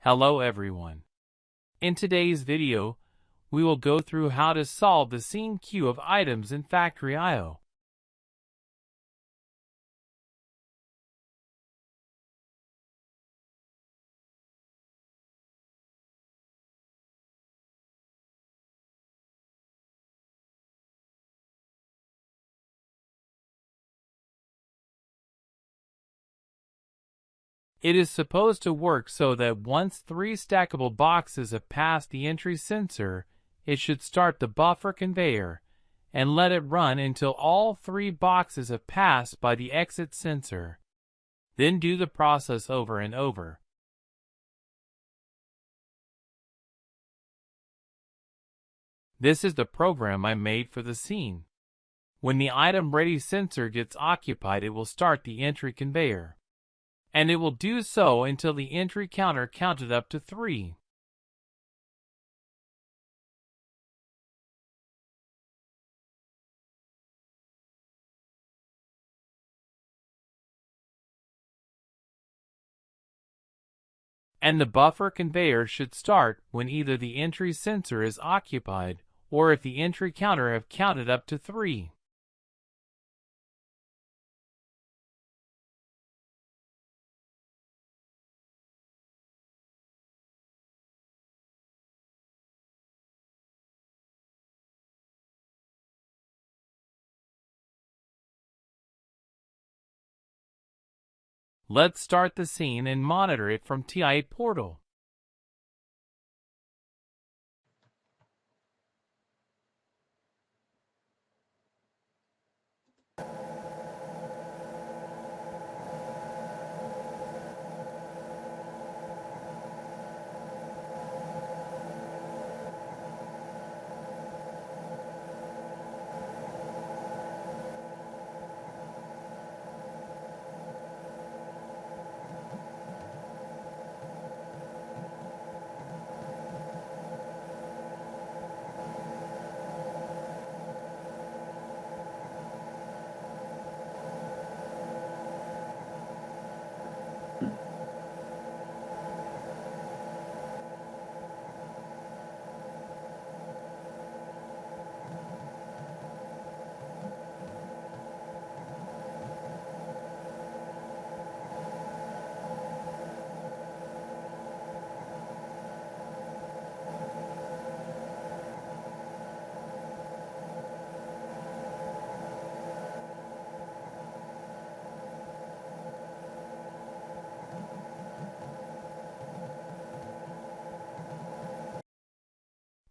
Hello everyone. In today's video, we will go through how to solve the scene queue of items in factory I/O. It is supposed to work so that once 3 stackable boxes have passed the entry sensor, it should start the buffer conveyor and let it run until all 3 boxes have passed by the exit sensor. Then do the process over and over. This is the program I made for the scene. When the item ready sensor gets occupied, it will start the entry conveyor. And it will do so until the entry counter counted up to 3. And the buffer conveyor should start when either the entry sensor is occupied or if the entry counter have counted up to 3. Let's start the scene and monitor it from TI portal.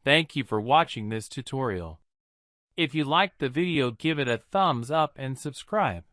Thank you for watching this tutorial. If you liked the video, give it a thumbs up and subscribe.